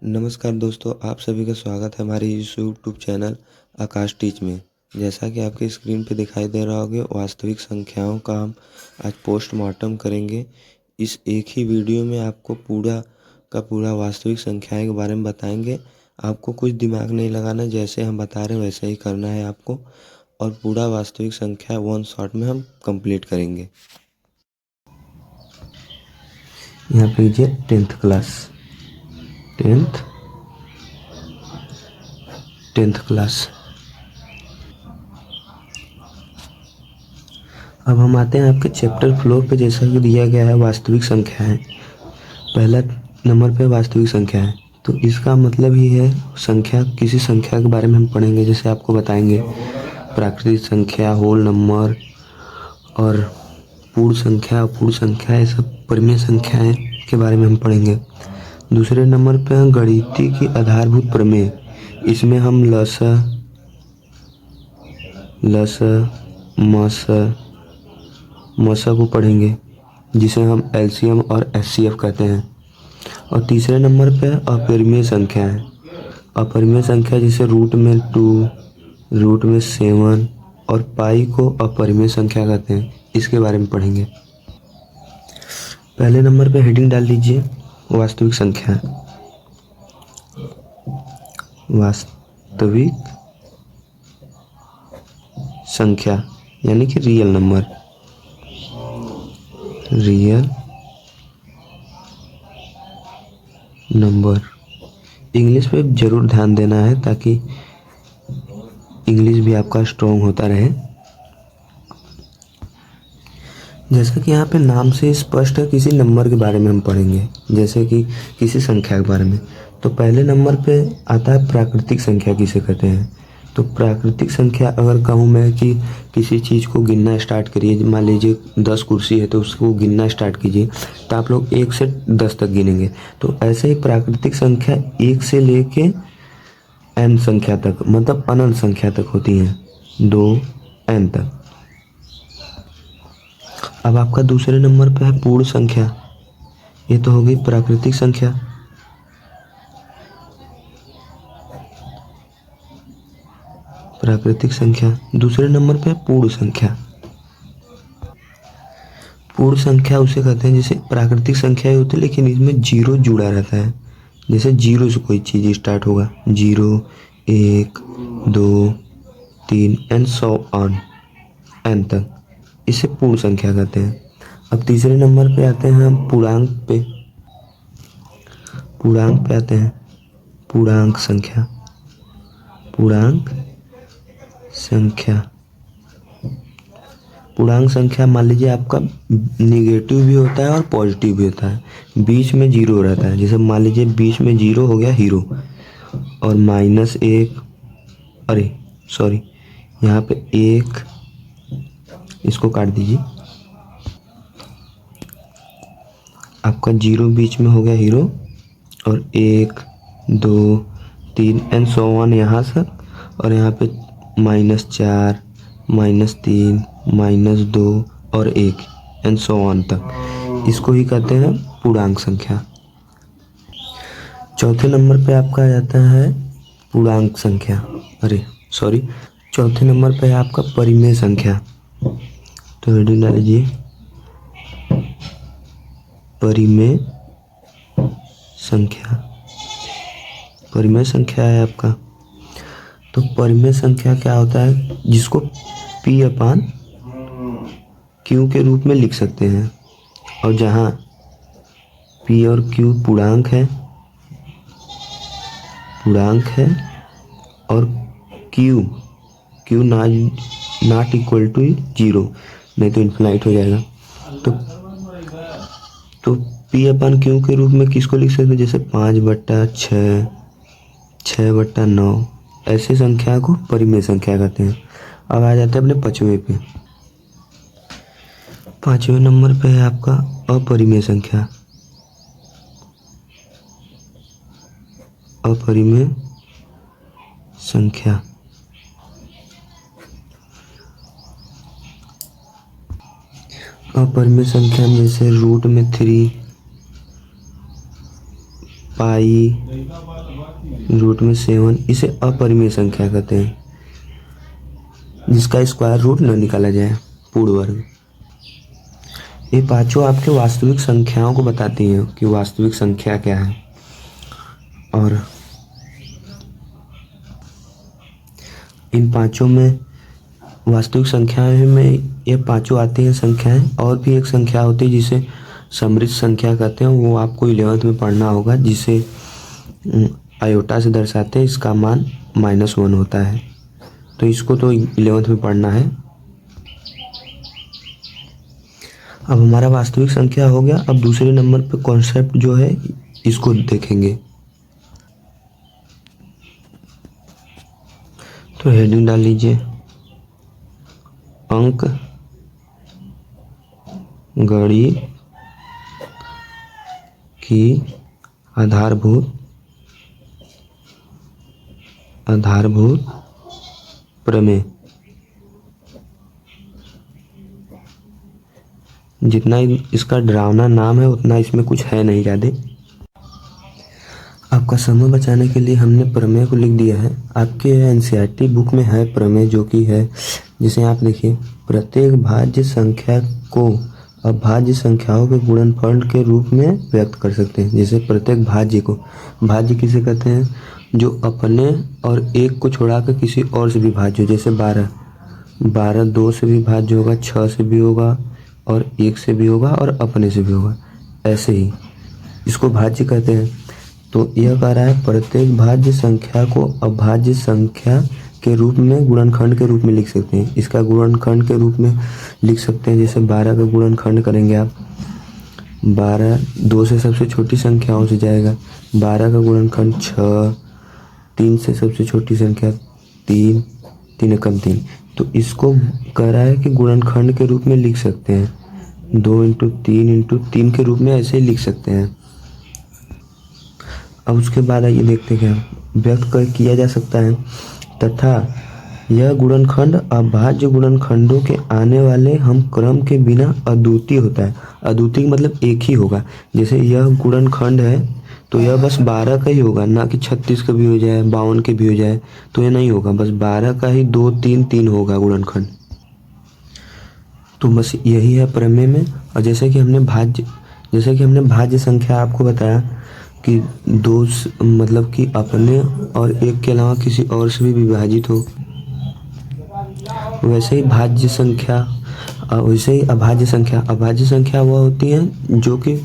नमस्कार दोस्तों, आप सभी का स्वागत है हमारे इस यूट्यूब चैनल आकाश टीच में। जैसा कि आपके स्क्रीन पे दिखाई दे रहा होगा, वास्तविक संख्याओं का हम आज पोस्टमार्टम करेंगे। इस एक ही वीडियो में आपको पूरा वास्तविक संख्याएं के बारे में बताएंगे। आपको कुछ दिमाग नहीं लगाना, जैसे हम बता रहे हैं वैसे ही करना है आपको, और पूरा वास्तविक संख्या वन शॉट में हम कंप्लीट करेंगे। यहाँ पे लीजिए 10th क्लास, 10th क्लास। अब हम आते हैं आपके चैप्टर फ्लो पे। जैसा कि दिया गया है वास्तविक संख्या है, पहला नंबर पे वास्तविक संख्या है, तो इसका मतलब ही है संख्या, किसी संख्या के बारे में हम पढ़ेंगे। जैसे आपको बताएंगे प्राकृतिक संख्या, होल नंबर और पूर्ण संख्या, अपूर्ण संख्या, ये सब परिमेय संख्याएं के बारे में हम पढ़ेंगे। दूसरे नंबर पे है गणितीय की आधारभूत प्रमेय। इसमें हम मसा को पढ़ेंगे, जिसे हम एलसीएम और एचसीएफ कहते हैं। और तीसरे नंबर पे अपरिमेय संख्या है। अपरिमेय संख्या जिसे रूट में 2, रूट में 7 और पाई को अपरिमेय संख्या कहते हैं, इसके बारे में पढ़ेंगे। पहले नंबर पे हेडिंग डाल दीजिए वास्तविक संख्या। वास्तविक संख्या यानी कि real number, real number. English पे जरूर ध्यान देना है ताकि इंग्लिश भी आपका स्ट्रॉन्ग होता रहे। जैसा कि यहाँ पे नाम से स्पष्ट है, किसी नंबर के बारे में हम पढ़ेंगे, जैसे कि किसी संख्या के बारे में। तो पहले नंबर पे आता है प्राकृतिक संख्या किसे कहते हैं। तो प्राकृतिक संख्या अगर कहूँ मैं कि किसी चीज़ को गिनना स्टार्ट करिए, मान लीजिए 10 कुर्सी है तो उसको गिनना स्टार्ट कीजिए, तो आप लोग 1 से 10 तक गिनेंगे। तो ऐसे ही प्राकृतिक संख्या 1 से लेके n संख्या तक, मतलब अनंत संख्या तक होती हैं, 2n तक। अब आपका दूसरे नंबर पे है पूर्ण संख्या। ये तो हो गई प्राकृतिक संख्या। प्राकृतिक संख्या दूसरे नंबर पे पूर्ण संख्या। पूर्ण संख्या उसे कहते हैं जैसे प्राकृतिक संख्या होती है लेकिन इसमें जीरो जुड़ा रहता है। जैसे जीरो से कोई चीज़ स्टार्ट होगा, 0, 1, 2, 3 एंड सो ऑन, n तक, इसे पूर्ण संख्या कहते हैं। अब तीसरे नंबर पे आते हैं हम पूर्णांक पे। पूर्णांक पे आते हैं पूर्णांक संख्या। पूर्णांक संख्या, पूर्णांक संख्या मान लीजिए आपका निगेटिव भी होता है और पॉजिटिव भी होता है, बीच में जीरो रहता है। जैसे मान लीजिए बीच में जीरो हो गया हीरो, और -1, अरे सॉरी, यहाँ पे 1, इसको काट दीजिए, आपका जीरो बीच में हो गया हीरो, और 1, 2, 3 एंड सो ऑन यहाँ से, और यहाँ पे -4, -3, -2 और 1 एंड सो ऑन तक, इसको ही कहते हैं पूर्णांक संख्या। चौथे नंबर पे आपका आ जाता है पूर्णांक संख्या, अरे सॉरी, चौथे नंबर पे है आपका परिमेय संख्या। तो हेडिंग डाल लीजिए परिमेय संख्या। परिमेय संख्या है आपका। तो परिमेय संख्या क्या होता है, जिसको P/Q के रूप में लिख सकते हैं, और जहाँ P और Q पूर्णांक है और Q नॉट इक्वल टू 0, नहीं तो इन्फिनाइट हो जाएगा। तो P/Q के रूप में किसको लिख सकते हैं, जैसे 5/6, 6/9, ऐसी संख्या को परिमेय संख्या कहते हैं। अब आ जाते हैं अपने पांचवें पे। पांचवें नंबर पे है आपका अपरिमेय संख्या। अपरिमेय संख्या, अपरिमेय संख्या में जैसे रूट में 3, पाई रूट में 7, इसे अपरिमेय संख्या कहते हैं जिसका स्क्वायर रूट न निकाला जाए, पूर्ण वर्ग। ये पांचों आपके वास्तविक संख्याओं को बताती हैं कि वास्तविक संख्या क्या है। और इन पांचों में वास्तविक संख्याएं में ये पांचों आती हैं संख्याएं। और भी एक संख्या होती है जिसे समृद्ध संख्या कहते हैं, वो आपको 11th में पढ़ना होगा, जिसे आयोटा से दर्शाते हैं, इसका मान -1 होता है। तो इसको तो 11th में पढ़ना है। अब हमारा वास्तविक संख्या हो गया। अब दूसरे नंबर पे कॉन्सेप्ट जो है इसको देखेंगे। तो हेडिंग डाल लीजिए, अंक गणित की आधारभूत प्रमेय। जितना इसका डरावना नाम है उतना इसमें कुछ है नहीं ज़्यादा। आपका समय बचाने के लिए हमने प्रमेय को लिख दिया है। आपके एनसीईआरटी बुक में है प्रमेय, जो कि है, जिसे आप देखिए, प्रत्येक भाज्य संख्या को अभाज्य संख्याओं के गुणनफल के रूप में व्यक्त कर सकते हैं। जैसे प्रत्येक भाज्य को, भाज्य किसे कहते हैं, जो अपने और एक को छोड़ाकर किसी और से भी भाज्य हो। जैसे 12 2 से भी भाज्य होगा, 6 से भी होगा, और 1 से भी होगा, और अपने से भी होगा। ऐसे ही इसको भाज्य कहते हैं। तो यह कह रहा है प्रत्येक भाज्य संख्या को अभाज्य संख्या के रूप में, गुणनखंड के रूप में लिख सकते हैं। इसका गुणनखंड के रूप में लिख सकते हैं। जैसे 12 का गुणनखंड करेंगे आप, 12 2 से सबसे छोटी संख्याओं से जाएगा, 12 का गुणनखंड 6, 3 से सबसे छोटी संख्या 3, 3 एकम 3। तो इसको कह रहा है कि गुणनखंड के रूप में लिख सकते हैं, 2 × 3 × 3 के रूप में ऐसे ही लिख सकते हैं। अब उसके बाद आइए देखते हैं क्या व्यक्त किया जा सकता है। तथा यह गुणनखंड अभाज्य गुणनखंडों के आने वाले हम क्रम के बिना अद्वितीय होता है। अद्वितीय मतलब एक ही होगा। जैसे यह गुणनखंड है तो यह बस 12 का ही होगा, ना कि 36 का भी हो जाए, 52 के भी हो जाए, तो यह नहीं होगा। बस 12 का ही 2 3 3 होगा गुणनखंड। तो बस यही है प्रमेय में। और जैसे कि हमने भाज्य संख्या आपको बताया कि 2 मतलब कि अपने और एक के अलावा किसी और से भी विभाजित हो, वैसे ही भाज्य संख्या, वैसे ही अभाज्य संख्या वह होती है जो कि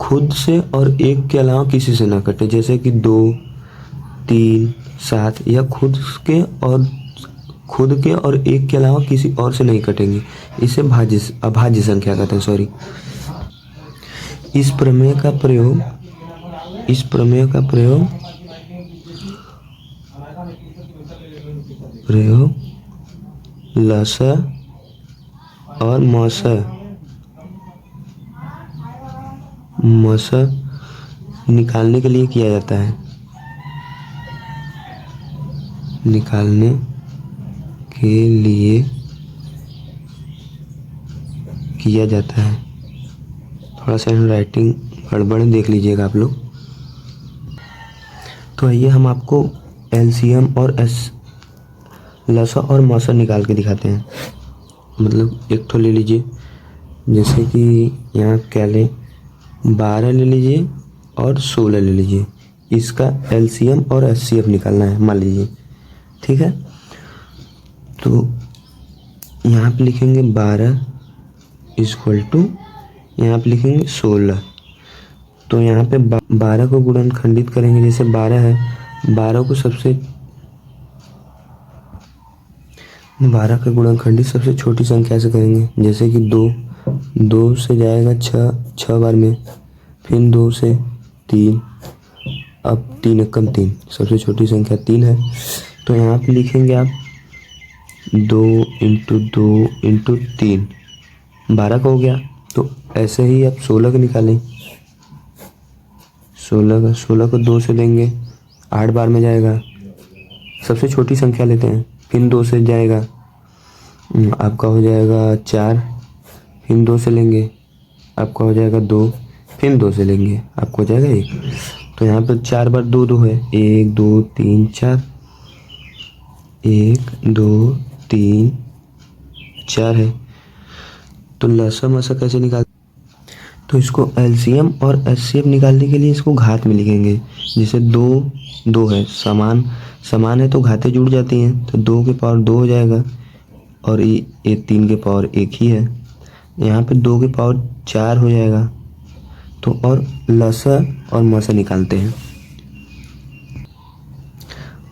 खुद से और एक के अलावा किसी से ना कटे। जैसे कि 2 3 7 यह खुद के और एक के अलावा किसी और से नहीं कटेंगे, इसे अभाज्य संख्या कहते हैं। सॉरी। इस प्रमेय का प्रयोग लस और मस निकालने के लिए किया जाता है। थोड़ा सा राइटिंग गड़बड़ है, देख लीजिएगा आप लोग। तो आइए हम आपको एलसीएम और लसा और मौसा निकाल के दिखाते हैं। मतलब एक ठो ले लीजिए, जैसे कि यहाँ क्या लें, 12 ले लीजिए और 16 ले लीजिए। इसका एलसीएम और एचसीएफ निकालना है, मान लीजिए, ठीक है। तो यहाँ पे लिखेंगे 12 = यहाँ पे लिखेंगे 16। तो यहाँ पे 12 को गुणनखंडित करेंगे। जैसे 12 है, 12 का गुणनखंडित सबसे छोटी संख्या से करेंगे। जैसे कि 2 से जाएगा 6 बार में, फिर 2 से 3, अब 3 एकम 3, सबसे छोटी संख्या 3 है। तो यहाँ पे लिखेंगे आप 2 × 2 × 3, 12 का हो गया। तो ऐसे ही आप 16 का निकालें। 16 को 2 से देंगे, 8 बार में जाएगा, सबसे छोटी संख्या लेते हैं, फिर 2 से जाएगा, आपका हो जाएगा 4, फिर 2 से लेंगे, आपका हो जाएगा 2, फिर 2 से लेंगे, आपको हो जाएगा 1। तो यहाँ पे 4 बार 2 2 है, 1 2 3 4, 1 2 3 4 है। तो लसा मसा कैसे निकाल, तो इसको एलसीएम और एचसीएफ निकालने के लिए इसको घात में लिखेंगे। जैसे 2 2 है, समान समान है तो घातें जुड़ जाती हैं, तो 2 के पावर 2 हो जाएगा और ये 3 के पावर 1 ही है। यहाँ पे 2 के पावर 4 हो जाएगा। तो और लसा और मसा निकालते हैं।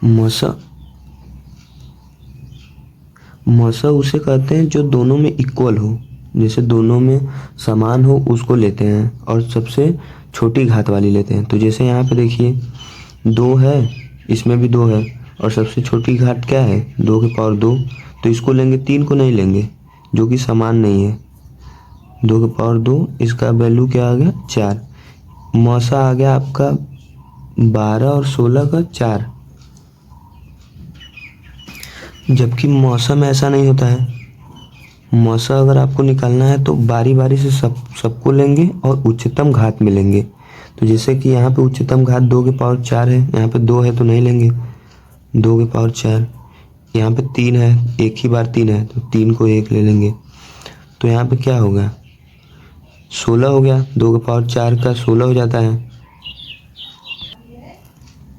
मसा मसा उसे कहते हैं जो दोनों में इक्वल हो, जैसे दोनों में समान हो उसको लेते हैं और सबसे छोटी घात वाली लेते हैं। तो जैसे यहाँ पे देखिए 2 है, इसमें भी 2 है और सबसे छोटी घात क्या है 2 के पावर 2, तो इसको लेंगे, 3 को नहीं लेंगे जो कि समान नहीं है। 2 के पावर 2, इसका वैल्यू क्या आ गया 4। मौसा आ गया आपका 12 और 16 का 4। जबकि मौसम ऐसा नहीं होता है। मौसा अगर आपको निकालना है तो बारी बारी से सबको लेंगे और उच्चतम घात में लेंगे। तो जैसे कि यहाँ पे उच्चतम घात 2 के पावर 4 है, यहाँ पे 2 है तो नहीं लेंगे, 2 के पावर 4। यहाँ पे 3 है, एक ही बार 3 है तो 3 को 1 ले लेंगे। तो यहाँ पे क्या होगा 16 हो गया, 2 के पावर 4 का 16 हो जाता है।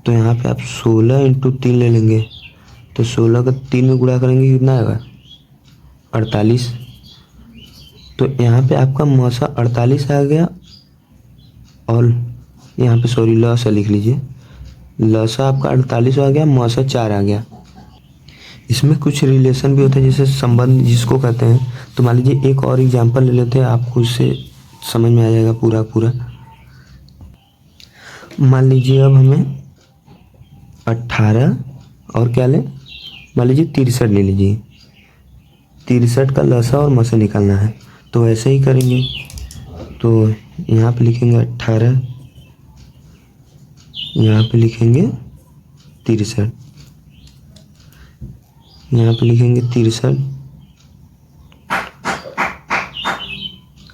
तो यहाँ पे आप 16 इंटू 3 ले लेंगे, तो 16 का 3 में गुणा करेंगे कितना आएगा 48। तो यहाँ पे आपका मौसा 48 आ गया और यहाँ पे सॉरी लसा लिख लीजिए, लसा आपका 48 आ गया, मौसा 4 आ गया। इसमें कुछ रिलेशन भी होता है जैसे संबंध जिसको कहते हैं। तो मान लीजिए एक और एग्जांपल ले लेते हैं, आपको इससे समझ में आ जाएगा पूरा पूरा। मान लीजिए अब हमें 18 और क्या लें, मान लीजिए 63 ले लीजिए, 63 का लसा और मसा निकालना है। तो ऐसे ही करेंगे, तो यहाँ पे लिखेंगे 18, यहाँ पे लिखेंगे 63, यहाँ पे लिखेंगे 63,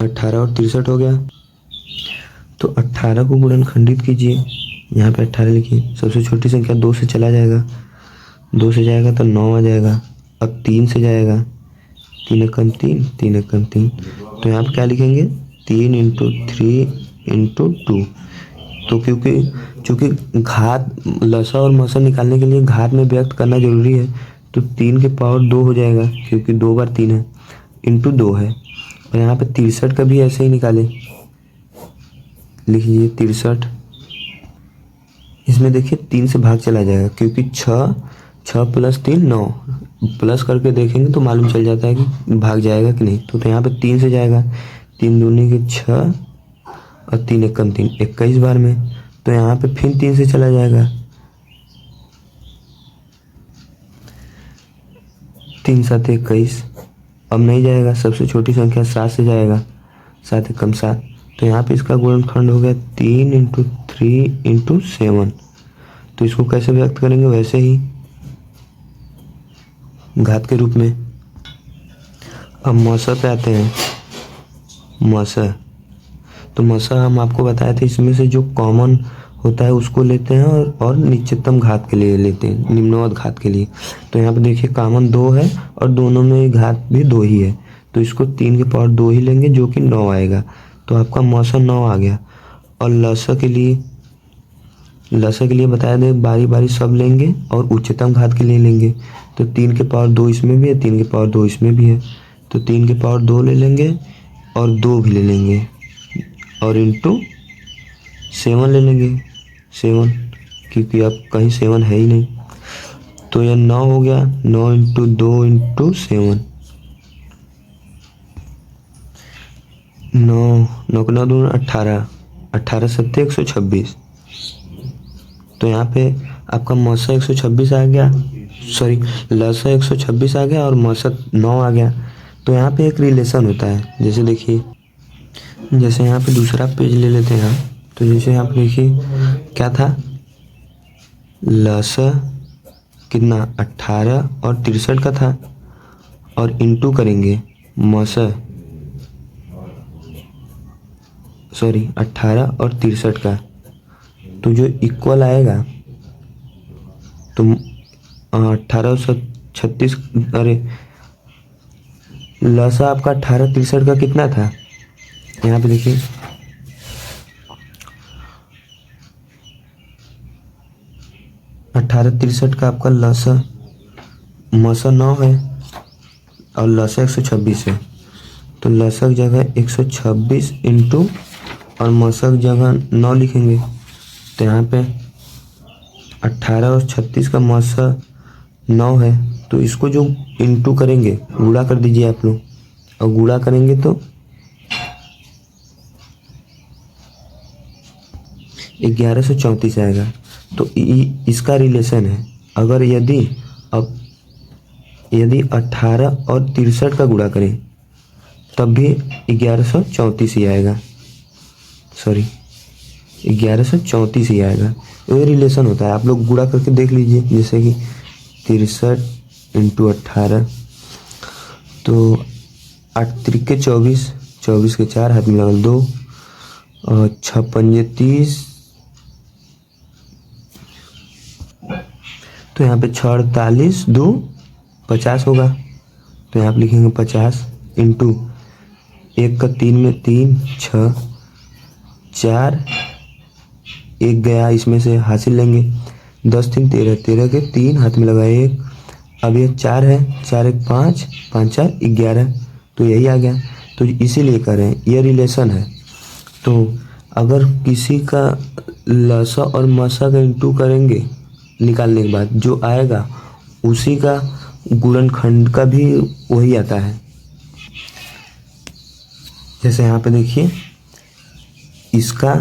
18 और 63 हो गया। तो 18 को गुणनखंडित कीजिए, यहाँ पे 18 लिखिए, सबसे छोटी संख्या 2 से चला जाएगा, 2 से जाएगा तो 9 आ जाएगा। अब 3 से जाएगा, 3 एकम 3, 3 एकम 3, तो यहाँ पे क्या लिखेंगे 3 इंटू 3 इंटू 2। तो क्योंकि घात लसा और मसा निकालने के लिए घात में व्यक्त करना जरूरी है, तो 3 के पावर 2 हो जाएगा क्योंकि 2 बार 3 है, इंटू 2 है। और यहाँ पे 63 का भी ऐसे ही निकाले, लिख लीजिए 63। इसमें देखिए 3 से भाग चला जाएगा क्योंकि 6 प्लस 3 9, प्लस करके देखेंगे तो मालूम चल जाता है कि भाग जाएगा कि नहीं। तो यहाँ पे 3 से जाएगा, 3 दूनी के 6 और 3 एकम 3, 21 बार में। तो यहाँ पे फिर 3 से चला जाएगा, 3 7 21, अब नहीं जाएगा, सबसे छोटी संख्या 7 से जाएगा, 7 एकम 7। तो यहाँ पे इसका गुणनखंड हो गया 3 इंटू 3 इंटू 7। तो इसको कैसे व्यक्त करेंगे, वैसे ही घात के रूप में। अब मौसा पे आते हैं, मौसा। तो मौसा हम आपको बताए थे, इसमें से जो कॉमन होता है उसको लेते हैं और निश्चितम घात के लिए लेते हैं, निम्नवत घात के लिए। तो यहाँ पे देखिए कॉमन 2 है और दोनों में घात भी 2 ही है, तो इसको 3 के पावर 2 ही लेंगे जो कि 9 आएगा। तो आपका मौसा 9 आ गया। और लसा के लिए बताया दे, बारी बारी सब लेंगे और उच्चतम घात के लिए लेंगे। तो 3 के पावर 2 इसमें भी है, 3 के पावर 2 इसमें भी है, तो 3 के पावर 2 ले लेंगे और 2 भी ले लेंगे और इंटू 7 ले लेंगे, 7, क्योंकि अब कहीं 7 है ही नहीं। तो यह 9 हो गया, 9 इंटू 2 इंटू 7, 9 को 9 दूनी 18, 18 7 126। तो यहाँ पे आपका मौसा 126 आ गया, सॉरी लसा 126 आ गया और मौसा 9 आ गया। तो यहाँ पे एक रिलेशन होता है, जैसे देखिए, जैसे यहाँ पे दूसरा पेज ले लेते हैं हम। तो जैसे यहाँ पे देखिए क्या था, लसा कितना 18 और 63 का था, और इंटू करेंगे मौसा, सॉरी 18 और 63 का, तो जो इक्वल आएगा तो 1836, अरे लसा आपका 1863 का कितना था, यहाँ पे देखिए 1863 का आपका लसा, मसा 9 है और लसा 126 है, तो लसक जगह 126 इंटू और मसक जगह 9 लिखेंगे। तो यहाँ पे 18 और 36 का मसा 9 है, तो इसको जो इंटू करेंगे गुणा कर दीजिए आप लोग, और गुणा करेंगे तो 1134 आएगा। तो इसका रिलेशन है, अगर यदि 18 और 63 का गुणा करें तब भी 1134 ही आएगा, सॉरी 1134 ही आएगा। ये रिलेशन होता है, आप लोग गुणा करके देख लीजिए, जैसे कि 63 इंटू 18, तो 8 त्रिक 24, 24 के 4 हाथ में लगा 2 और 6 पंजे 30, तो यहाँ पे 6 48 2 50 होगा। तो यहाँ पे लिखेंगे 50 इंटू 1 का 3 में 3 6 4 1 गया, इसमें से हासिल लेंगे 10 3 13, 13 के 3 हाथ में लगा 1, अब ये 4 है, 4 1 5 5 4 11, तो यही आ गया। तो इसीलिए कर रहे हैं, ये रिलेशन है। तो अगर किसी का लसा और मसा का इंटू करेंगे निकालने के बाद जो आएगा उसी का गुणनखंड का भी वही आता है। जैसे यहाँ पे देखिए इसका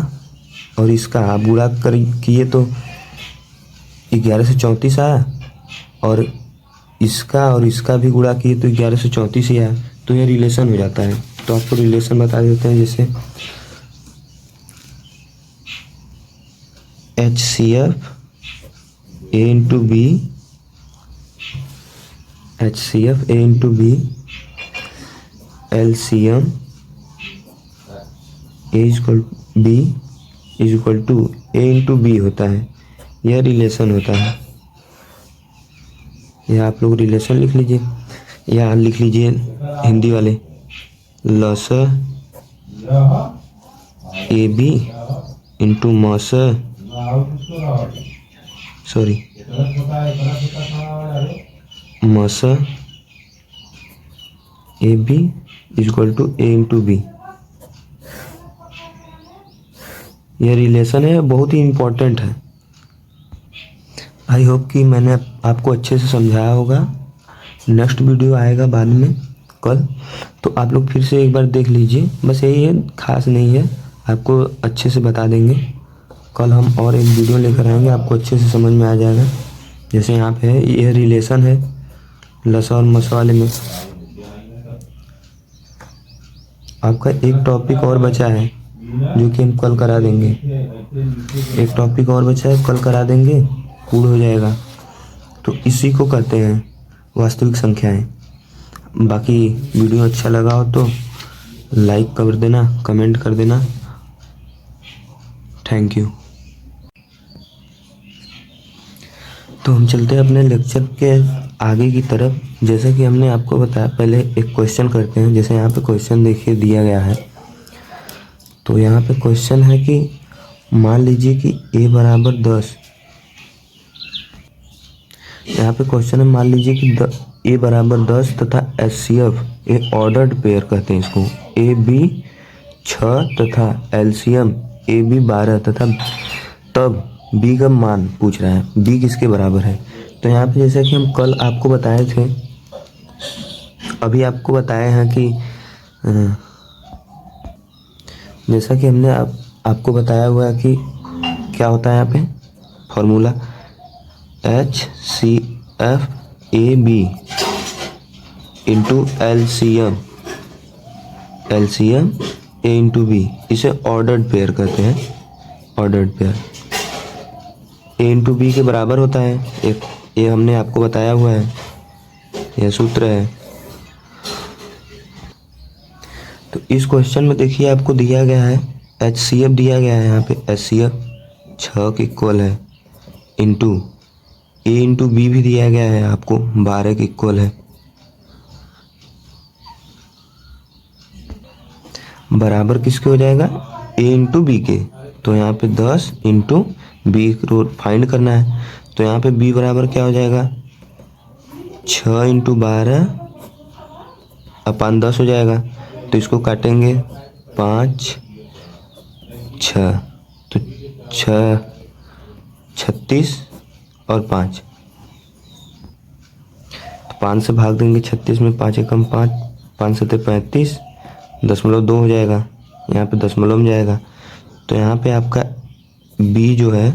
और इसका आप गुणा कर किए तो 1134 आया, और इसका भी गुणा किए तो 1134 ही आया, तो ये रिलेशन हो जाता है। तो आपको रिलेशन बता देते हैं, जैसे HCF A into B, HCF A into B LCM A equal B is equal to A into B होता है, यह रिलेशन होता है। यह आप लोग रिलेशन लिख लीजिए, या लिख लीजिए हिंदी वाले, लसा AB इंटू मसा, सॉरी मसा AB is equal to A into B. यह रिलेशन है, बहुत ही इम्पोर्टेंट है। आई होप कि मैंने आपको अच्छे से समझाया होगा। नेक्स्ट वीडियो आएगा बाद में कल, तो आप लोग फिर से एक बार देख लीजिए, बस यही है, खास नहीं है, आपको अच्छे से बता देंगे। कल हम और एक वीडियो लेकर आएंगे, आपको अच्छे से समझ में आ जाएगा। जैसे यहाँ पे है, यह रिलेशन है लसा और मसा वाले में। आपका एक टॉपिक और बचा है जो कि हम कल करा देंगे, एक टॉपिक और बचा है, कल करा देंगे, पूर्ण हो जाएगा। तो इसी को कहते हैं वास्तविक संख्याएं। बाकी वीडियो अच्छा लगा हो तो लाइक कर देना, कमेंट कर देना। Thank you. तो हम चलते हैं अपने लेक्चर के आगे की तरफ। जैसा कि हमने आपको बताया, पहले एक क्वेश्चन करते हैं। जैसे यहाँ पे क्वेश्चन देखिए दिया गया है, तो यहाँ पे क्वेश्चन है कि मान लीजिए कि a बराबर 10, यहाँ पे क्वेश्चन है मान लीजिए कि a बराबर 10 तथा HCF एक ऑर्डर्ड पेयर कहते हैं इसको, AB 6 तथा LCM AB 12 तथा तब b का मान पूछ रहा है, b किसके बराबर है। तो यहाँ पे जैसा कि हम कल आपको बताए थे, अभी आपको बताए हैं कि जैसा कि हमने आपको बताया हुआ है कि क्या होता है यहाँ पे formula HCF AB into LCM A into B, इसे ऑर्डर्ड पेयर कहते हैं। Ordered pair A into B के बराबर होता है, एक ये हमने आपको बताया हुआ है, यह सूत्र है। तो इस क्वेश्चन में देखिए आपको दिया गया है HCF दिया गया है, यहाँ पे HCF 6 के इक्वल है इंटू ए इंटू बी भी दिया गया है आपको 12 के इक्वल है, बराबर किसके हो जाएगा, ए इंटू बी के। तो यहाँ पे 10 इंटू बी को फाइंड करना है। तो यहाँ पे बी बराबर क्या हो जाएगा, 6 इंटू 12 अपान 10 हो जाएगा। तो इसको काटेंगे 5 6, तो 6 36 और 5, तो 5 से भाग देंगे 36 में, 5 एकम 5, 5 सत्ते 35, 0.2 हो जाएगा, यहाँ पे दशमलव में जाएगा। तो यहाँ पे आपका बी जो है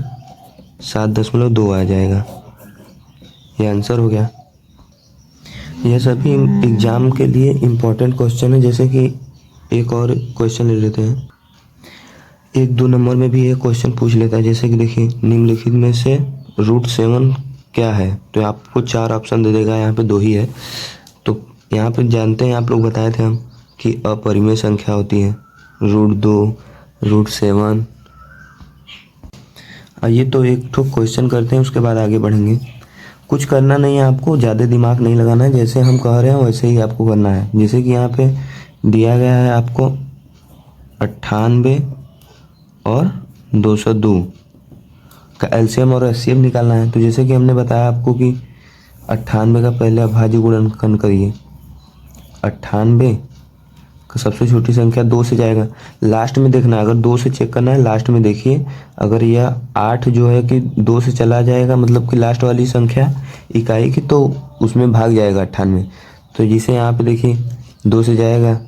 7.2 आ जाएगा। ये आंसर हो गया। यह सभी एग्जाम के लिए इम्पोर्टेंट क्वेश्चन है। जैसे कि एक और क्वेश्चन ले लेते हैं, 1-2 नंबर में भी ये क्वेश्चन पूछ लेता है। जैसे कि देखिए, निम्नलिखित में से √7 क्या है। तो आपको 4 ऑप्शन दे देगा, यहाँ पे 2 ही है। तो यहाँ पे जानते हैं, आप लोग बताए थे हम कि अपरिमेय संख्या होती है √2, √7। आइए तो एक ठो क्वेश्चन करते हैं, उसके बाद आगे बढ़ेंगे। कुछ करना नहीं है आपको, ज़्यादा दिमाग नहीं लगाना है, जैसे हम कह रहे हैं वैसे ही आपको करना है। जैसे कि यहाँ पे दिया गया है आपको 98 और 202 का एलसीएम और एचसीएफ निकालना है। तो जैसे कि हमने बताया आपको कि 98 का पहले अभाज्य गुणनखंड करिए। 98 का सबसे छोटी संख्या 2 से जाएगा, लास्ट में देखना है। अगर 2 से चेक करना है, लास्ट में देखिए, अगर यह 8 जो है कि 2 से चला जाएगा, मतलब कि लास्ट वाली संख्या इकाई की, तो उसमें भाग जाएगा 98। तो जिसे यहाँ पे देखिए 2 से जाएगा,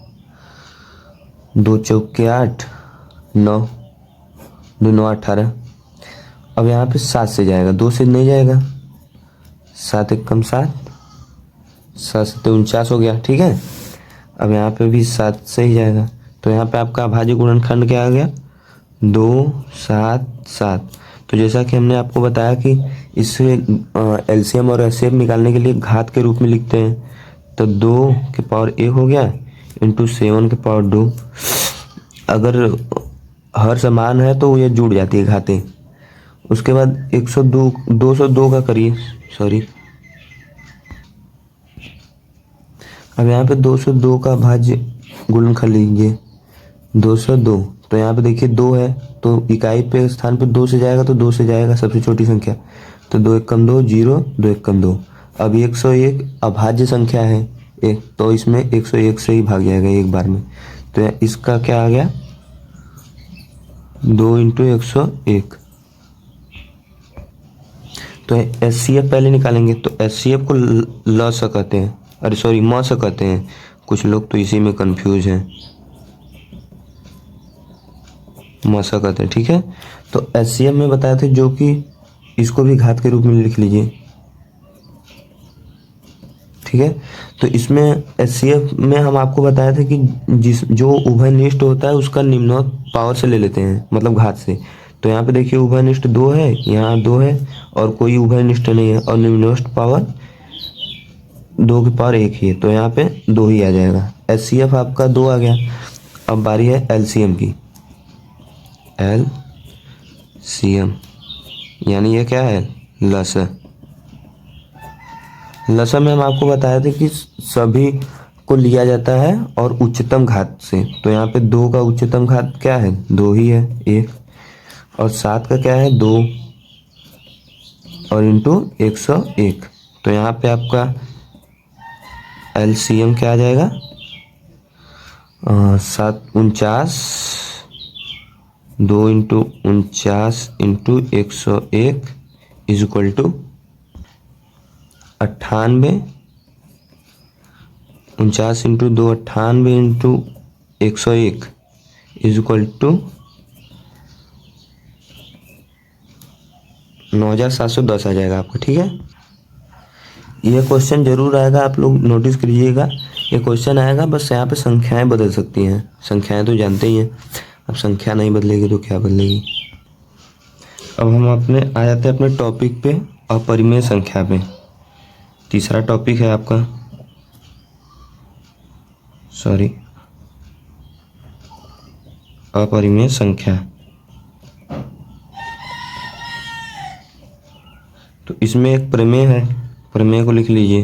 2 चौके 8, 9, 2 9 18। अब यहाँ पे 7 से जाएगा, 2 से नहीं जाएगा, 7 एकम 7, 7 सत्ते 49 हो गया, ठीक है। अब यहाँ पे भी 7 से ही जाएगा। तो यहाँ पे आपका अभाज्य गुणनखंड क्या आ गया, 2 7 7। तो जैसा कि हमने आपको बताया कि इसे एलसीएम और एचसीएफ निकालने के लिए घात के रूप में लिखते हैं। तो 2 के पावर 1 हो गया इंटू 7 के पावर 2। अगर हर समान है तो ये जुड़ जाती है घातें। उसके बाद 102 202 का करिए, सॉरी। अब यहाँ पे 202 का भाज्य गुणनखंड लीजिए, 202। तो यहाँ पे देखिए 2 है, तो इकाई पे स्थान पे 2 से जाएगा, तो 2 से जाएगा सबसे छोटी संख्या। तो 2 एकम 2 0, 2 एकम 2। अब 101 अभाज्य संख्या है एक, तो इसमें 101 से ही भाग जाएगा एक बार में। तो इसका क्या आ गया, 2 इंटू 101। तो एचसीएफ पहले निकालेंगे। तो एचसीएफ को ल से कहते हैं, अरे सॉरी म से कहते हैं। कुछ लोग तो इसी में कंफ्यूज हैं, म से कहते हैं, ठीक है। तो एचसीएफ में बताए थे, जो कि इसको भी घात के रूप में लिख लीजिए, ठीक है। तो इसमें एचसीएफ में हम आपको बताए थे कि जो उभयनिष्ठ होता है उसका निम्नोक्त पावर से ले लेते हैं, मतलब घात से। तो यहाँ पे देखिए उभयनिष्ठ 2 है, यहाँ 2 है, और कोई उभयनिष्ठ नहीं है, और निम्नोक्त पावर 2 की पावर 1 ही है। तो यहाँ पे 2 ही आ जाएगा। एचसीएफ आपका 2 आ गया। अब बारी है एलसीएम की। एलसीएम यानी ये क्या है, लसा। लसा में हम आपको बताए थे कि सभी को लिया जाता है और उच्चतम घात से। तो यहाँ पे 2 का उच्चतम घात क्या है, 2 ही है, 1। और 7 का क्या है, 2 और इंटू 101। तो यहाँ पे आपका एलसीएम क्या आ जाएगा, 7 49, 2 into 49 into 101 is equal to 98। 49 into 2 98 into 101 is equal to 9710 आ जाएगा आपका, ठीक है। यह क्वेश्चन जरूर आएगा, आप लोग नोटिस करिएगा। ये क्वेश्चन आएगा, बस यहाँ पे संख्याएं बदल सकती हैं। संख्याएं तो जानते ही हैं, अब संख्या नहीं बदलेगी तो क्या बदलेगी। अब हम आ जाते हैं अपने टॉपिक पे, अपरिमेय संख्या पे। तीसरा टॉपिक है आपका, सॉरी, अपरिमेय संख्या। तो इसमें एक प्रमेय है, प्रमेय को लिख लीजिए।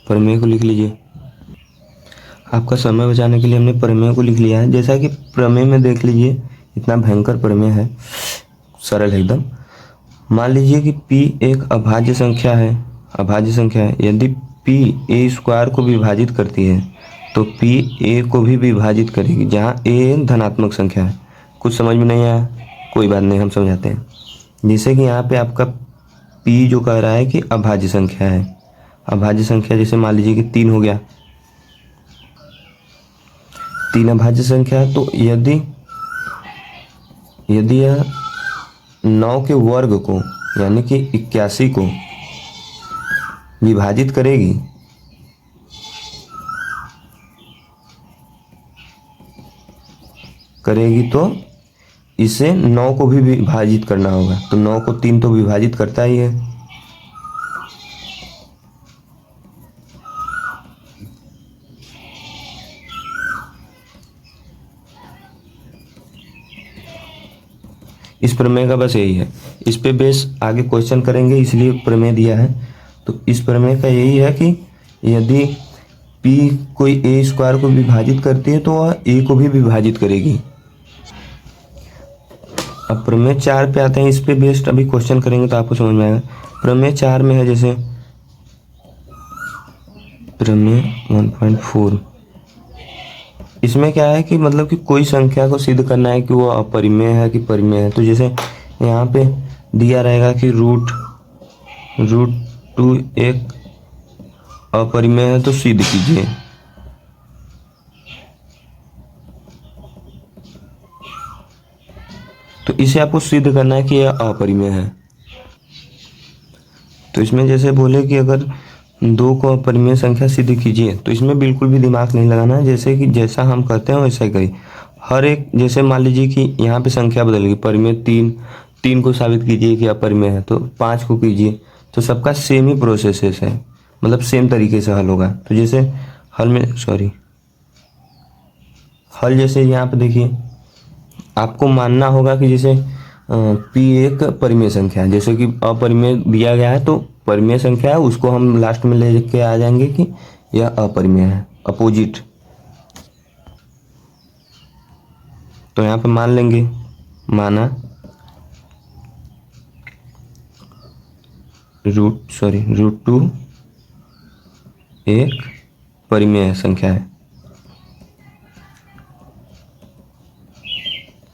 प्रमेय को लिख लीजिए। आपका समय बचाने के लिए हमने प्रमेय को लिख लिया है। जैसा कि प्रमेय में देख लीजिए, इतना भयंकर प्रमेय है, सरल है एकदम। मान लीजिए कि p एक अभाज्य संख्या है, अभाज्य संख्या है। यदि p a स्क्वायर को विभाजित करती है तो p a को भी विभाजित करेगी, जहाँ a धनात्मक संख्या है। कुछ समझ में नहीं आया, कोई बात नहीं, हम समझाते हैं। जैसे कि यहाँ पे आपका p जो कह रहा है कि अभाज्य संख्या है, अभाज्य संख्या जैसे मान लीजिए कि 3 हो गया, 3 अभाज्य संख्या है। तो यदि यह 9 के वर्ग को यानी कि 81 को विभाजित करेगी तो इसे 9 को भी विभाजित करना होगा। तो 9 को 3 तो विभाजित करता ही है। इस प्रमेय का बस यही है, इस पे बेस आगे क्वेश्चन करेंगे, इसलिए प्रमेय दिया है। तो इस प्रमेय का यही है कि यदि p कोई a स्क्वायर को विभाजित करती है तो वह a को भी विभाजित करेगी। अब प्रमेय 4 पे आते हैं, इस पे बेस्ड अभी क्वेश्चन करेंगे तो आपको समझ में आएगा। प्रमेय 4 में है, जैसे प्रमेय 1.4, इसमें क्या है कि मतलब कि कोई संख्या को सिद्ध करना है कि वो अपरिमेय है कि परिमेय है। तो जैसे यहाँ पे दिया रहेगा कि रूट 2 एक अपरिमेय है तो सिद्ध कीजिए। तो इसे आपको सिद्ध करना है कि यह अपरिमेय है। तो इसमें जैसे बोले कि अगर 2 को अपरिमेय संख्या सिद्ध कीजिए, तो इसमें बिल्कुल भी दिमाग नहीं लगाना है। जैसे कि जैसा हम कहते हैं वैसा ही करिए। हर एक, जैसे मान लीजिए कि यहाँ पे संख्या बदल गई, परिमेय 3 को साबित कीजिए कि अपरिमेय है, तो 5 को कीजिए। तो सबका सेम ही प्रोसेस है, मतलब सेम तरीके से हल होगा। तो जैसे हल जैसे यहाँ पे देखिए, आपको मानना होगा कि जैसे p एक परिमेय संख्या है, जैसे कि अपरिमेय दिया गया है तो परिमेय संख्या है, उसको हम लास्ट में ले के आ जाएंगे कि यह अपरिमेय है, अपोजिट। तो यहाँ पे मान लेंगे, माना रूट 2 एक परिमेय संख्या है,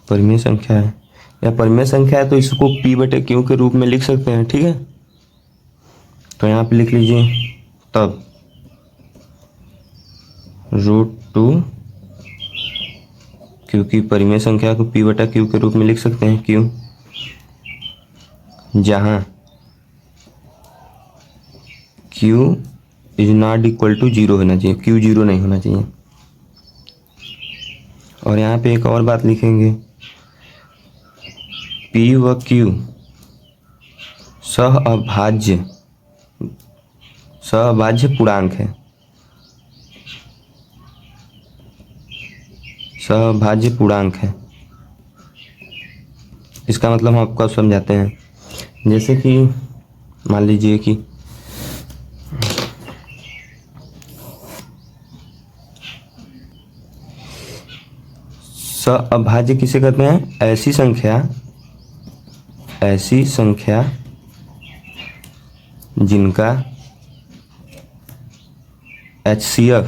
परिमेय संख्या है या परिमेय संख्या है, तो इसको p/q के रूप में लिख सकते हैं, ठीक है। तो यहाँ पे लिख लीजिए, तब रूट 2, क्योंकि परिमेय संख्या को p/q के रूप में लिख सकते हैं, क्यों, जहाँ q is not equal to 0 होना चाहिए, q 0 नहीं होना चाहिए। और यहाँ पे एक और बात लिखेंगे, p व q सहअभाज्य पूर्णांक है, सहअभाज्य पूर्णांक है। इसका मतलब हम आपको समझाते हैं। जैसे कि मान लीजिए कि सहअभाज्य किसे कहते हैं, ऐसी संख्या जिनका HCF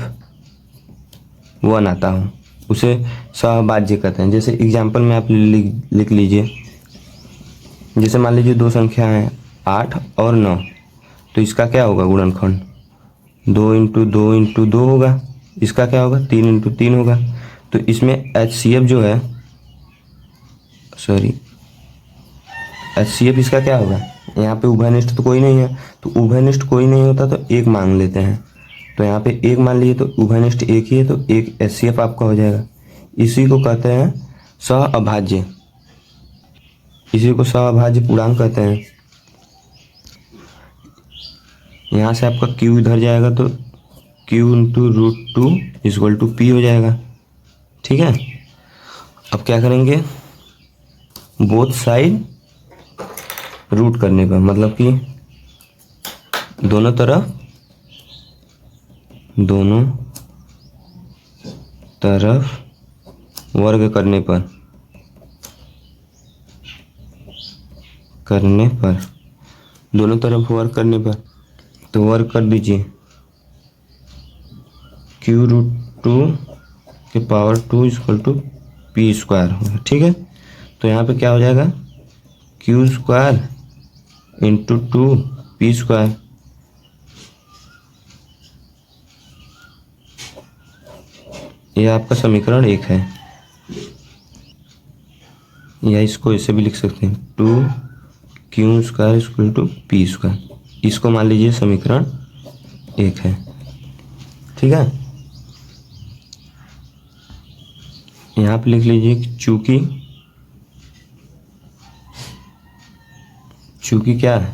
1 आता हो, उसे सहअभाज्य कहते हैं। जैसे एग्जाम्पल में आप लिख लीजिए, जैसे मान लीजिए 2 संख्या हैं 8 और 9, तो इसका क्या होगा गुणनखंड, 2 × 2 × 2 होगा। इसका क्या होगा, 3 × 3 होगा। तो इसमें HCF जो है, HCF इसका क्या होगा, यहाँ पे उभयनिष्ठ तो कोई नहीं है, तो उभयनिष्ठ कोई नहीं होता तो 1 मांग लेते हैं। तो यहाँ पे 1 मान लीजिए, तो उभयनिष्ठ 1 ही है, तो 1 HCF आपका हो जाएगा। इसी को कहते हैं सहअभाज्य, इसी को सहअभाज्य पूर्णांक कहते हैं। यहाँ से आपका q इधर जाएगा तो q × रूट 2 = p हो जाएगा, ठीक है। अब क्या करेंगे, बोथ साइड रूट करने पर, मतलब कि दोनों तरफ वर्ग करने पर दोनों तरफ वर्ग करने पर, तो वर्ग कर दीजिए q√2 के power 2 equal to P square. ठीक है, तो यहाँ पे क्या हो जाएगा, q square into 2 P square. यह आपका समीकरण 1 है, या इसको ऐसे भी लिख सकते हैं 2q square equal to P square. इसको मान लीजिए समीकरण 1 है। ठीक है, यहाँ पे लिख लीजिए चूंकि क्या है,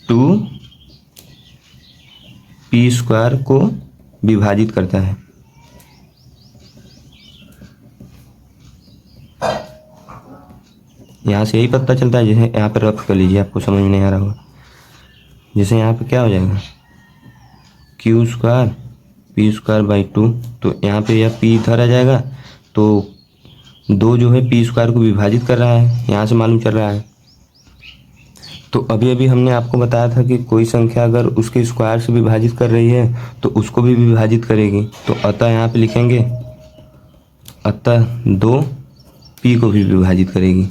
2 पी स्क्वायर को विभाजित करता है। यहाँ से यही पता चलता है, जैसे यहाँ पे रफ कर लीजिए, आपको समझ में नहीं आ रहा होगा। जैसे यहाँ पे क्या हो जाएगा, q square P square by 2, तो यहाँ पे यह p इधर आ जाएगा, तो 2 जो है पी स्क्वायर को विभाजित कर रहा है, यहाँ से मालूम चल रहा है। तो अभी अभी हमने आपको बताया था कि कोई संख्या अगर उसके स्क्वायर से विभाजित कर रही है तो उसको भी विभाजित करेगी। तो अतः यहाँ पे लिखेंगे अतः 2 p को भी विभाजित करेगी।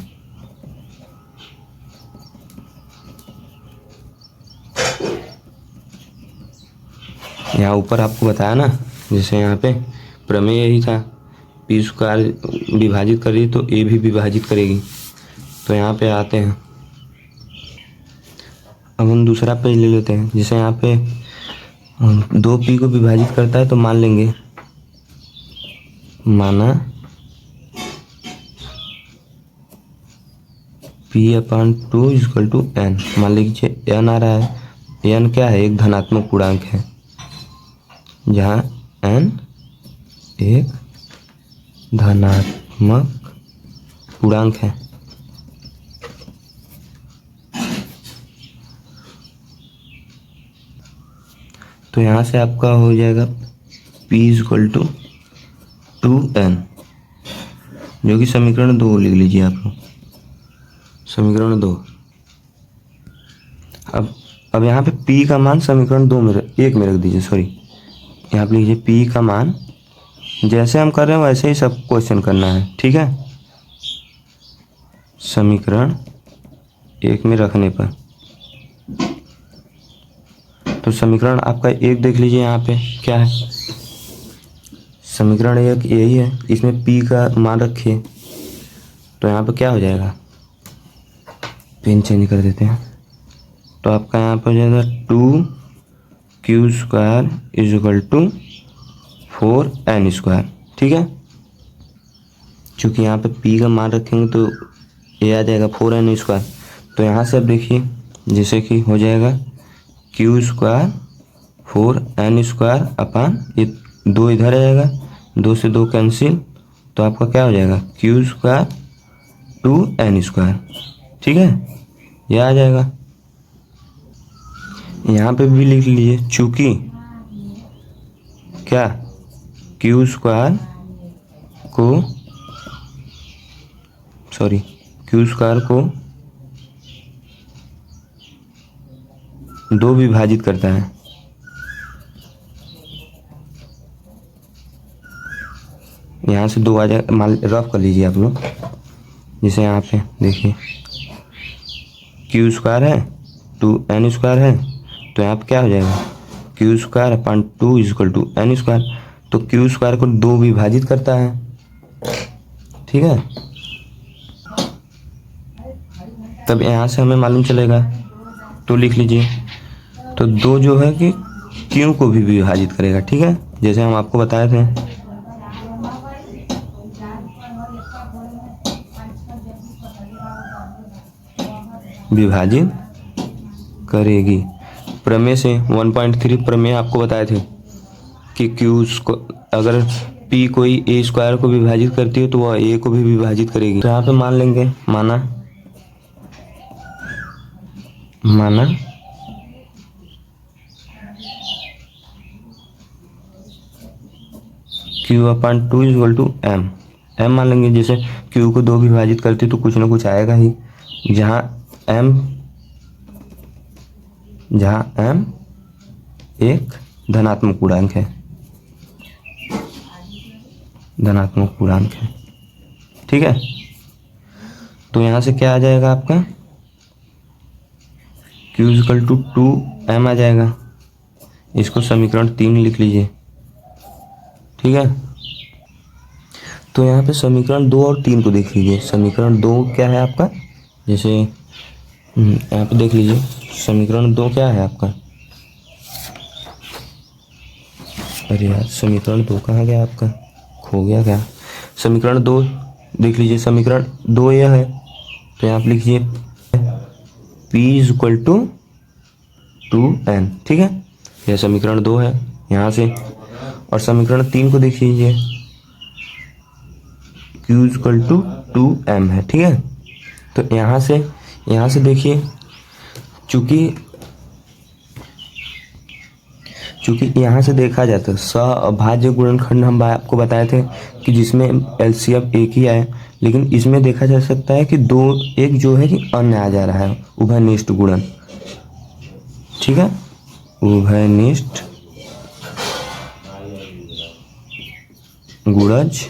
यहाँ ऊपर आपको बताया ना, जैसे यहाँ पे प्रमेय यही था, पी स्क्वायर विभाजित कर रही तो ए भी विभाजित करेगी। तो यहाँ पे आते हैं, अब हम दूसरा पेज ले लेते हैं। जैसे यहाँ पे 2 पी को विभाजित करता है, तो मान लेंगे, माना p/2 इक्वल टू n। मान लीजिए n आ रहा है, n क्या है, एक धनात्मक पूर्णांक है, जहाँ n एक धनात्मक पूर्णांक है। तो यहाँ से आपका हो जाएगा p इक्वल टू 2n, जो कि समीकरण 2 लिख लीजिए आप लोग, समीकरण 2। अब यहाँ पे p का मान समीकरण 2 में 1 में रख दीजिए, सॉरी, यहाँ पे लीजिए p का मान जैसे हम कर रहे हैं वैसे ही सब क्वेश्चन करना है। ठीक है, समीकरण 1 में रखने पर, तो समीकरण आपका 1 देख लीजिए, यहाँ पे क्या है, समीकरण 1 यही है, इसमें p का मान रखिए। तो यहाँ पे क्या हो जाएगा, पेन चेंज कर देते हैं, तो आपका यहाँ पर हो जाएगा 2q square is equal to 4n square. ठीक है, चूँकि यहाँ पे p का मान रखेंगे तो ये आ जाएगा 4n स्क्वायर। तो यहाँ से अब देखिए, जैसे कि हो जाएगा q square 4n square upon ये 2 इधर आ जाएगा, 2 से 2 कैंसिल, तो आपका क्या हो जाएगा q स्क्वायर 2n स्क्वायर। ठीक है, यह आ जाएगा। यहाँ पे भी लिख लीजिए, चूँकि क्या q स्क्वायर को 2 विभाजित करता है। यहाँ से 2 आ जाए, मान रफ कर लीजिए आप लोग। जैसे यहाँ पे देखिए q स्क्वायर है 2n स्क्वायर है, तो यहाँ पे क्या हो जाएगा q square upon 2 equal to n square. तो q स्क्वायर को 2 विभाजित करता है। ठीक है, तब यहाँ से हमें मालूम चलेगा, तो लिख लीजिए, तो 2 जो है कि q को भी विभाजित करेगा। ठीक है, जैसे हम आपको बताए थे, विभाजित करेगी। प्रमेय से 1.3 प्रमेय आपको बताए थे कि q को अगर p कोई a स्क्वायर को विभाजित करती है तो वह a को भी विभाजित करेगी। तो यहाँ पे मान लेंगे, माना Q/2 इक्वल टू m मान लेंगे। जैसे Q को 2 विभाजित करती तो कुछ ना कुछ आएगा ही, जहाँ m एक धनात्मक पूर्णांक है, ठीक है। तो यहाँ से क्या आ जाएगा आपका, Q इक्वल टू 2m आ जाएगा। इसको समीकरण 3 लिख लीजिए, ठीक है। तो यहाँ पे समीकरण 2 और 3 को देख लीजिए। समीकरण 2 क्या है आपका, जैसे यहाँ पे देख लीजिए समीकरण 2 क्या है आपका। अरे यार समीकरण 2 कहाँ गया आपका, खो गया क्या। समीकरण 2 देख लीजिए, समीकरण 2 यह है। तो यहाँ पे लिखिए p इक्वल टू 2n, ठीक है। यह समीकरण 2 है यहाँ से। और समीकरण 3 को देख लीजिए, q इक्वल टू 2m है, ठीक है। तो यहाँ से देखिए, चूंकि यहाँ से देखा जाए तो सअभाज्य गुणनखंड हम आपको बताए थे कि जिसमें एलसीएम एक ही आए, लेकिन इसमें देखा जा सकता है कि एक जो है कि अन्य आ जा रहा है, उभयनिष्ठ गुणन, ठीक है। उभयनिष्ठ गुणज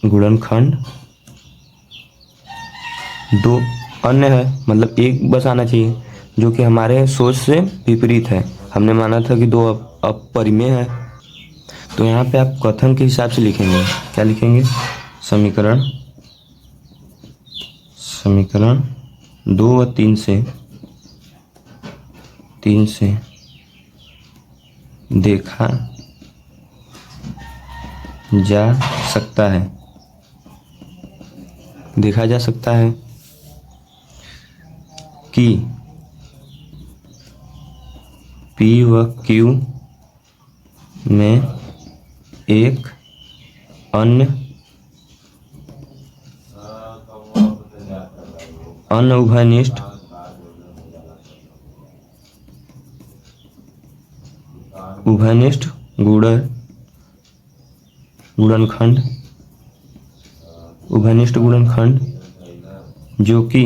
गुणनखंड 2 अन्य है, मतलब एक बस आना चाहिए, जो कि हमारे सोच से विपरीत है। हमने माना था कि 2 अपरिमेय है। तो यहाँ पे आप कथन के हिसाब से लिखेंगे, क्या लिखेंगे, समीकरण 2 और 3 से देखा जा सकता है कि P व Q में एक अन्य उभयनिष्ठ गुणनखंड जो कि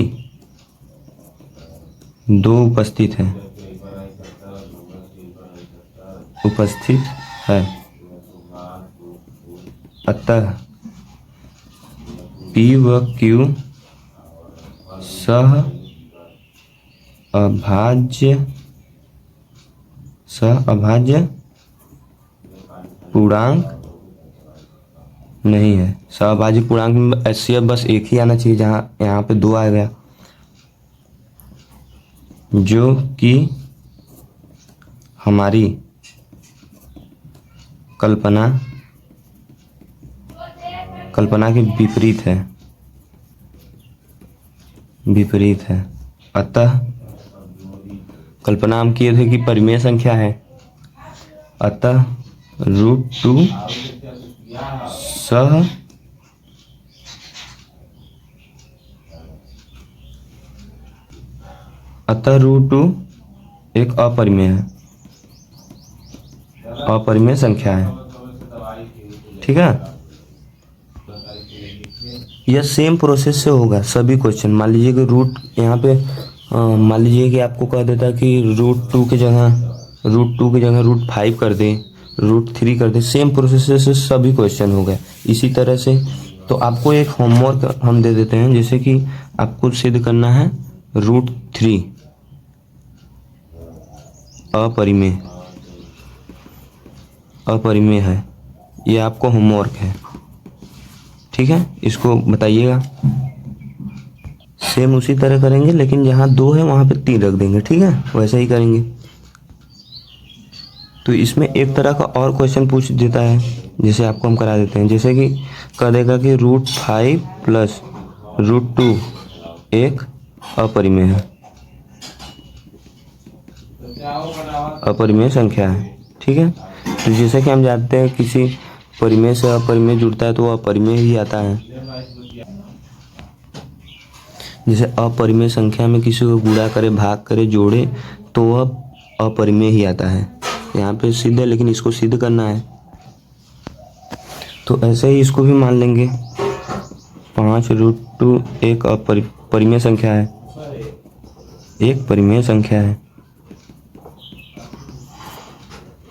2 उपस्थित है। अतः P व Q सह अभाज्य पूर्णांक नहीं है। सहअभाज्य पूर्णांक में एचसीएफ बस एक ही आना चाहिए, जहाँ यहाँ पे 2 आ गया, जो कि हमारी कल्पना के विपरीत है। अतः कल्पना हम किए थे कि परिमेय संख्या है, अतः √2 सह √2 एक अपरिमेय संख्या है, ठीक है। यह सेम प्रोसेस से होगा सभी क्वेश्चन। मान लीजिए कि यहाँ पे मान लीजिए कि आपको कह देता कि √2 की जगह √5 कर दे, √3 कर दे, सेम प्रोसेस से सभी क्वेश्चन हो गए इसी तरह से। तो आपको एक होमवर्क हम दे देते हैं, जैसे कि आपको सिद्ध करना है √3 अपरिमेय है, ये आपको होमवर्क है, ठीक है। इसको बताइएगा। सेम उसी तरह करेंगे, लेकिन जहाँ 2 है वहाँ पे 3 रख देंगे, ठीक है, वैसे ही करेंगे। तो इसमें एक तरह का और क्वेश्चन पूछ देता है, जैसे आपको हम करा देते हैं। जैसे कि कह देगा कि √5 प्लस √2 एक अपरिमेय संख्या है, ठीक है। तो जैसे कि हम जानते हैं किसी परिमेय से अपरिमेय जुड़ता है तो वह अपरिमेय ही आता है। जैसे अपरिमेय संख्या में किसी को गुणा करे, भाग करे, जोड़े तो वह अपरिमेय ही आता है। यहाँ पे सिद्ध है लेकिन इसको सिद्ध करना है। तो ऐसे ही इसको भी मान लेंगे 5√2 एक परिमेय संख्या है, एक परिमेय संख्या है।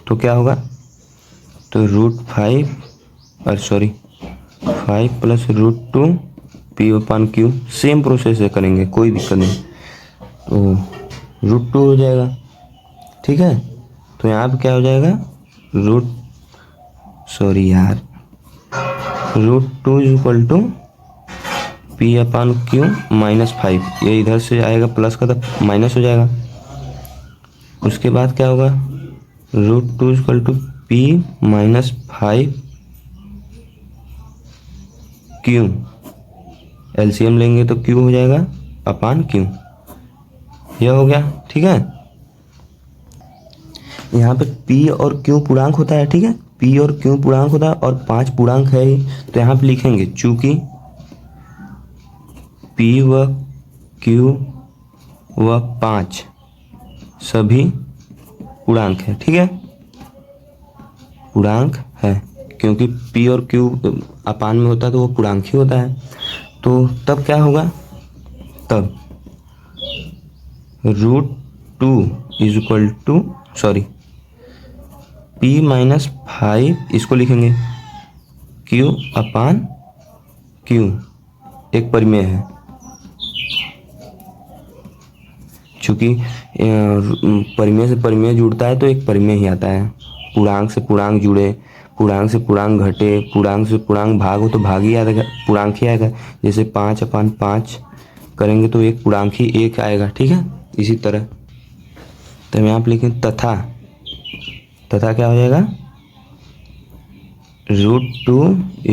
तो क्या होगा, तो √5 + √2 P/Q सेम प्रोसेस से करेंगे, कोई दिक्कत नहीं। तो √2 हो जाएगा, ठीक है। तो यहाँ पे क्या हो जाएगा, √2 = P/Q -5। ये इधर से आएगा प्लस का तो माइनस हो जाएगा। उसके बाद क्या होगा, √2 = P -5 Q। एलसीएम लेंगे तो Q हो जाएगा /Q। यह हो गया, ठीक है। यहाँ पे P और Q पूर्णांक होता है, ठीक है। P और Q पूर्णांक होता है और 5 पूर्णांक है ही। तो यहाँ पे लिखेंगे चूंकि P व Q व 5 सभी पूर्णांक है, ठीक है, पूर्णांक है। क्योंकि P और Q अपान में होता है तो वो पूर्णांक ही होता है। तो तब क्या होगा, तब √2 P -5 इसको लिखेंगे Q/Q, एक परिमेय है। चूंकि परिमेय से परिमेय जुड़ता है तो एक परिमेय ही आता है। पूर्णांक से पूर्णांक जुड़े, पूर्णांक से पूर्णांक घटे, पूर्णांक से पूर्णांक भाग हो तो भाग ही आएगा, पूर्णांक ही आएगा। जैसे 5/5 करेंगे तो एक पूर्णांक ही एक आएगा, ठीक है। इसी तरह तो हम यहाँ पे लिखें तथा क्या हो जाएगा, √2 =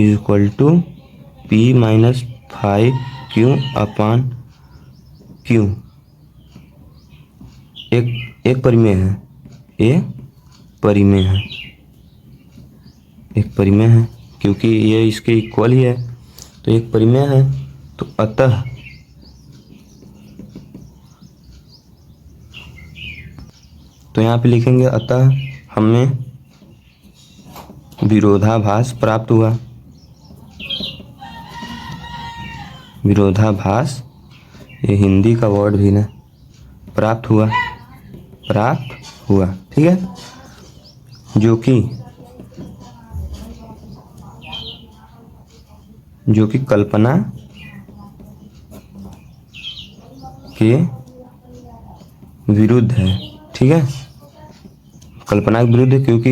P -5 Q/Q। एक परिमेय है, एक परिमेय है क्योंकि ये इसके इक्वल ही है, तो एक परिमेय है। तो अतः तो यहाँ पे लिखेंगे अतः हमें विरोधाभास प्राप्त हुआ। विरोधाभास, ये हिंदी का वर्ड भी ना, प्राप्त हुआ, ठीक है। जो कि कल्पना के विरुद्ध है, ठीक है। कल्पना के विरुद्ध है क्योंकि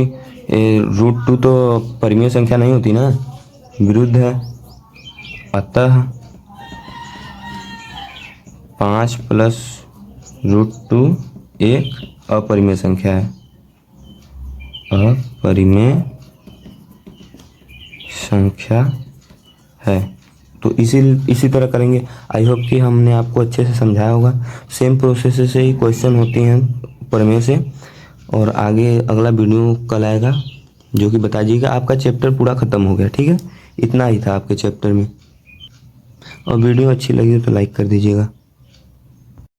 √2 तो परिमेय संख्या नहीं होती ना, विरुद्ध है। अतः 5 + √2 एक अपरिमेय संख्या है, अपरिमेय संख्या है। तो इसी तरह करेंगे। आई होप कि हमने आपको अच्छे से समझाया होगा। सेम प्रोसेस से ही क्वेश्चन होती हैं परिमेय से। और आगे अगला वीडियो कल आएगा जो कि बता दीजिएगा। आपका चैप्टर पूरा ख़त्म हो गया, ठीक है। इतना ही था आपके चैप्टर में। और वीडियो अच्छी लगी तो लाइक कर दीजिएगा।